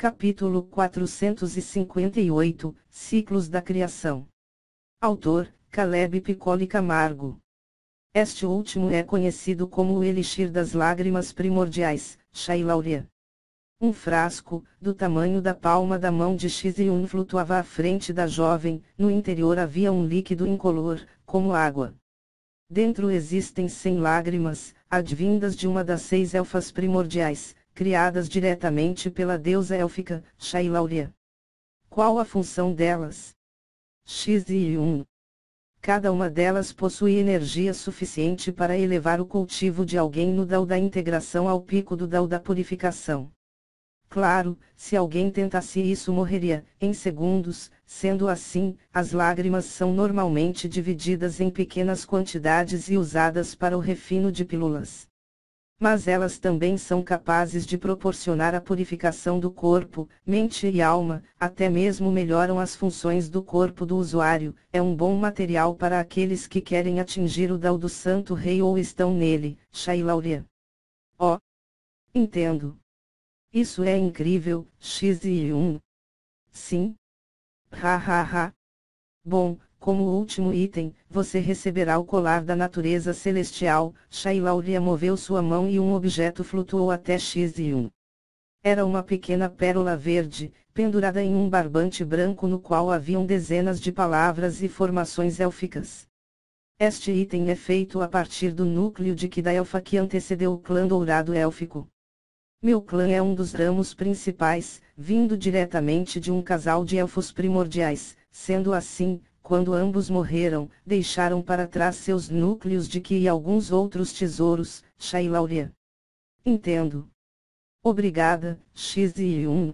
Capítulo 458, Ciclos da Criação. Autor, Caleb Piccoli Camargo. Este último é conhecido como o Elixir das Lágrimas Primordiais, Shailauria. Um frasco, do tamanho da palma da mão de Xiziun flutuava à frente da jovem, no interior havia um líquido incolor, como água. Dentro existem 100 lágrimas, advindas de uma das 6 elfas primordiais, criadas diretamente pela deusa élfica, Shailauria. Qual a função delas? Xiziun. Cada uma delas possui energia suficiente para elevar o cultivo de alguém no Dao da integração ao pico do Dao da purificação. Claro, se alguém tentasse isso morreria, em segundos. Sendo assim, as lágrimas são normalmente divididas em pequenas quantidades e usadas para o refino de pílulas. Mas elas também são capazes de proporcionar a purificação do corpo, mente e alma, até mesmo melhoram as funções do corpo do usuário, é um bom material para aqueles que querem atingir o Dao do Santo Rei ou estão nele, Shailauria. Oh! Entendo. Isso é incrível, Xiziun. Sim. Ha. Bom, como último item, você receberá o colar da natureza celestial. Shailauria moveu sua mão e um objeto flutuou até Xiziun. Era uma pequena pérola verde, pendurada em um barbante branco no qual haviam dezenas de palavras e formações élficas. Este item é feito a partir do núcleo de Ki da elfa que antecedeu o clã dourado élfico. Meu clã é um dos ramos principais, vindo diretamente de um casal de elfos primordiais. Sendo assim, quando ambos morreram, deixaram para trás seus núcleos de Ki e alguns outros tesouros, Shailauria. Entendo. Obrigada, Xiziun.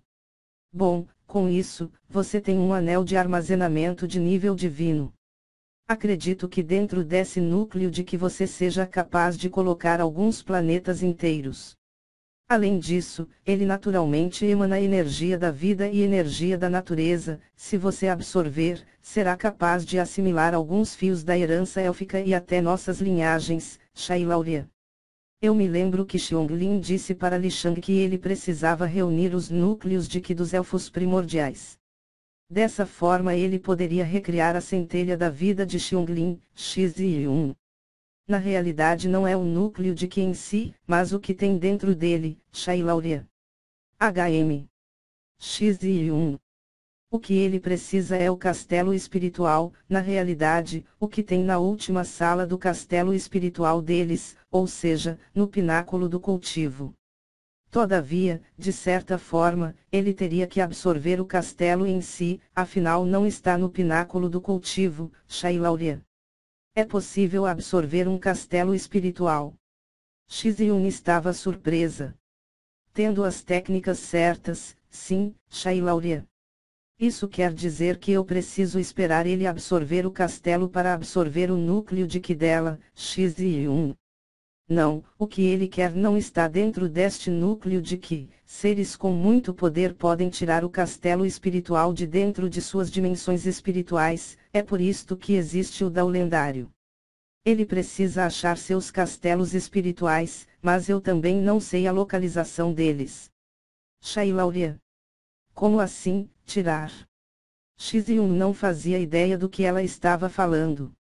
Bom, com isso, você tem um anel de armazenamento de nível divino. Acredito que dentro desse núcleo de Ki você seja capaz de colocar alguns planetas inteiros. Além disso, ele naturalmente emana energia da vida e energia da natureza. Se você absorver, será capaz de assimilar alguns fios da herança élfica e até nossas linhagens, Shailauria. Eu me lembro que Xiongling disse para Li Shang que ele precisava reunir os núcleos de Ki dos elfos primordiais. Dessa forma ele poderia recriar a centelha da vida de Xiongling, Xiziun. Na realidade não é o núcleo de Ki em si, mas o que tem dentro dele, Shailauria. HM. Xiziun. O que ele precisa é o castelo espiritual. Na realidade, o que tem na última sala do castelo espiritual deles, ou seja, no pináculo do cultivo. Todavia, de certa forma, ele teria que absorver o castelo em si, afinal não está no pináculo do cultivo, Shailauria. É possível absorver um castelo espiritual. Xiziun estava surpresa. Tendo as técnicas certas, sim, Shailauria. Isso quer dizer que eu preciso esperar ele absorver o castelo para absorver o núcleo de Ki dela, Xiziun. Não, o que ele quer não está dentro deste núcleo de Ki. Seres com muito poder podem tirar o castelo espiritual de dentro de suas dimensões espirituais, é por isto que existe o Dao lendário. Ele precisa achar seus castelos espirituais, mas eu também não sei a localização deles. Shailauria. Como assim, tirar? Xiziun não fazia ideia do que ela estava falando.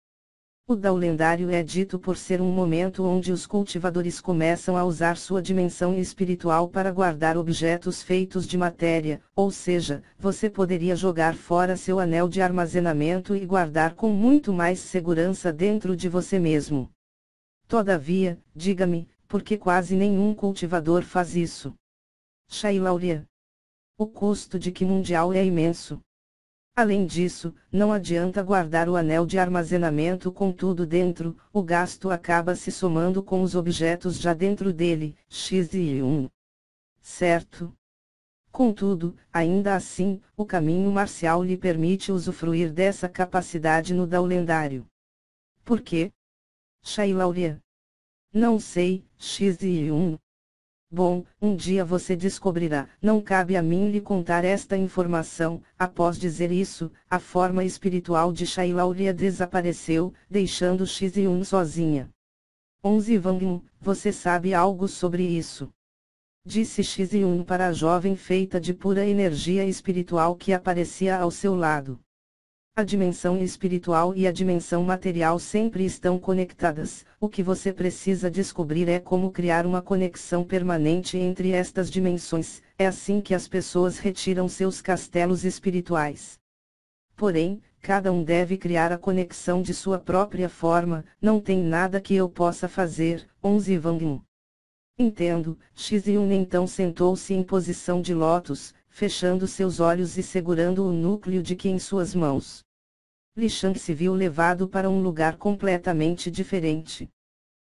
O Dao lendário é dito por ser um momento onde os cultivadores começam a usar sua dimensão espiritual para guardar objetos feitos de matéria, ou seja, você poderia jogar fora seu anel de armazenamento e guardar com muito mais segurança dentro de você mesmo. Todavia, diga-me, por que quase nenhum cultivador faz isso? Shailauria. O custo de Ki mundial é imenso. Além disso, não adianta guardar o anel de armazenamento com tudo dentro, o gasto acaba se somando com os objetos já dentro dele, Xiziun. Certo? Contudo, ainda assim, o caminho marcial lhe permite usufruir dessa capacidade no Dao lendário. Por quê? Shailauria. Não sei, Xiziun. Bom, um dia você descobrirá. Não cabe a mim lhe contar esta informação. Após dizer isso, a forma espiritual de Shailauria desapareceu, deixando Xiziun sozinha. 11 Vangyun, você sabe algo sobre isso? Disse Xiziun para a jovem feita de pura energia espiritual que aparecia ao seu lado. A dimensão espiritual e a dimensão material sempre estão conectadas. O que você precisa descobrir é como criar uma conexão permanente entre estas dimensões. É assim que as pessoas retiram seus castelos espirituais. Porém, cada um deve criar a conexão de sua própria forma. Não tem nada que eu possa fazer. 11 Wang. Entendo. Xiziun então sentou-se em posição de lótus, fechando seus olhos e segurando o núcleo de Qi em suas mãos. Li Shang se viu levado para um lugar completamente diferente.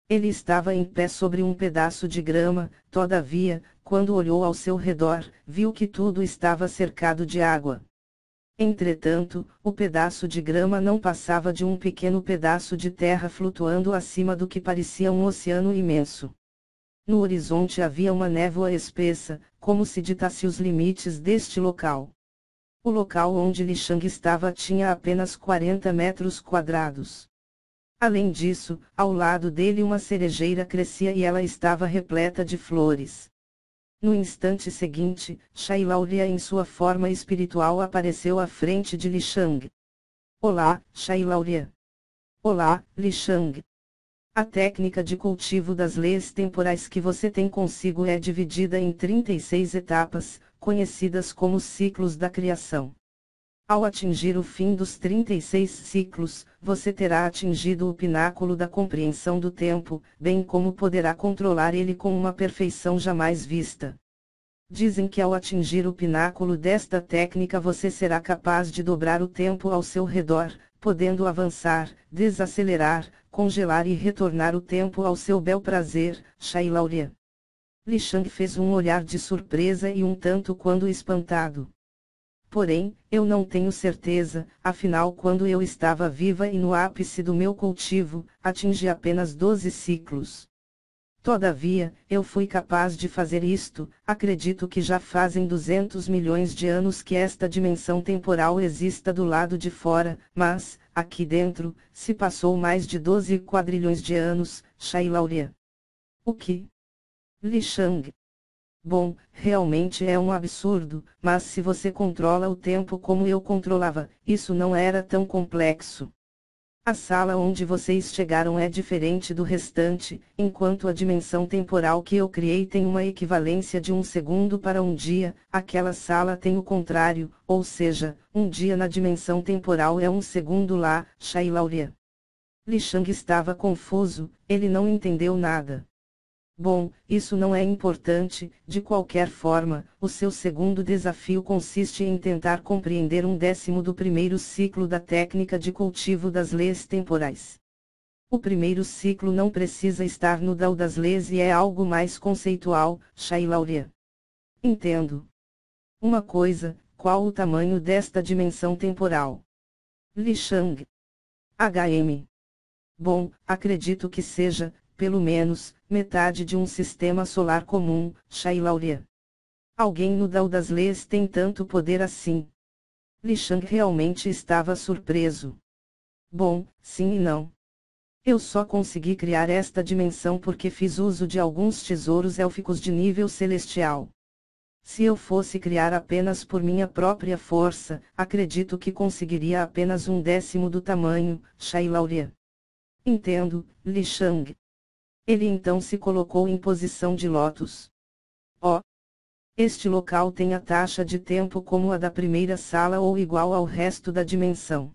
Ele estava em pé sobre um pedaço de grama, todavia, quando olhou ao seu redor, viu que tudo estava cercado de água. Entretanto, o pedaço de grama não passava de um pequeno pedaço de terra flutuando acima do que parecia um oceano imenso. No horizonte havia uma névoa espessa, como se ditasse os limites deste local. O local onde Li Shang estava tinha apenas 40 metros quadrados. Além disso, ao lado dele uma cerejeira crescia e ela estava repleta de flores. No instante seguinte, Shailauria em sua forma espiritual apareceu à frente de Li Shang. Olá, Shailauria. Olá, Li Shang. A técnica de cultivo das leis temporais que você tem consigo é dividida em 36 etapas, conhecidas como ciclos da criação. Ao atingir o fim dos 36 ciclos, você terá atingido o pináculo da compreensão do tempo, bem como poderá controlar ele com uma perfeição jamais vista. Dizem que ao atingir o pináculo desta técnica você será capaz de dobrar o tempo ao seu redor, podendo avançar, desacelerar, congelar e retornar o tempo ao seu bel prazer. Shailauria. Li Shang fez um olhar de surpresa e um tanto quanto espantado. Porém, eu não tenho certeza, afinal quando eu estava viva e no ápice do meu cultivo, atingi apenas 12 ciclos. Todavia, eu fui capaz de fazer isto. Acredito que já fazem 200 milhões de anos que esta dimensão temporal exista do lado de fora, mas, aqui dentro, se passou mais de 12 quadrilhões de anos. Shailauria. O que? Li Shang. Bom, realmente é um absurdo, mas se você controla o tempo como eu controlava, isso não era tão complexo. A sala onde vocês chegaram é diferente do restante, enquanto a dimensão temporal que eu criei tem uma equivalência de um segundo para um dia, aquela sala tem o contrário, ou seja, um dia na dimensão temporal é um segundo lá. Shailauria. Li Shang estava confuso, ele não entendeu nada. Bom, isso não é importante. De qualquer forma, o seu segundo desafio consiste em tentar compreender 1/10 do primeiro ciclo da técnica de cultivo das leis temporais. O primeiro ciclo não precisa estar no Dao das leis e é algo mais conceitual. Shailauria. Entendo. Uma coisa, qual o tamanho desta dimensão temporal? Li Shang. HM. Bom, acredito que seja, pelo menos, metade de um sistema solar comum. Shailauria. Alguém no Dao das leis tem tanto poder assim? Li Shang realmente estava surpreso. Bom, sim e não. Eu só consegui criar esta dimensão porque fiz uso de alguns tesouros élficos de nível celestial. Se eu fosse criar apenas por minha própria força, acredito que conseguiria apenas 1/10 do tamanho. Shailauria. Entendo, Li Shang. Ele então se colocou em posição de lótus. Oh! Este local tem a taxa de tempo como a da primeira sala ou igual ao resto da dimensão.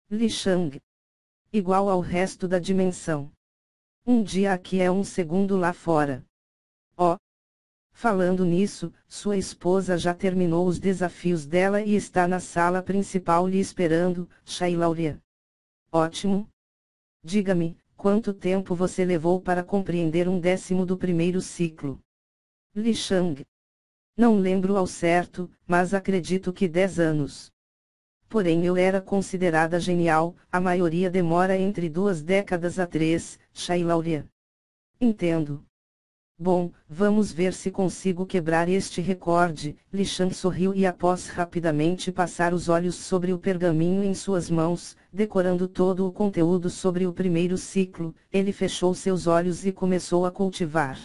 Li Shang. Igual ao resto da dimensão. Um dia aqui é um segundo lá fora. Oh! Falando nisso, sua esposa já terminou os desafios dela e está na sala principal lhe esperando. Shailauria. Ótimo! Diga-me, quanto tempo você levou para compreender 1/10 do primeiro ciclo? Li Shang. Não lembro ao certo, mas acredito que 10 anos. Porém eu era considerada genial, a maioria demora entre 2 décadas a 3, Shailauria. Entendo. Bom, vamos ver se consigo quebrar este recorde. Li Shang sorriu e após rapidamente passar os olhos sobre o pergaminho em suas mãos, decorando todo o conteúdo sobre o primeiro ciclo, ele fechou seus olhos e começou a cultivar.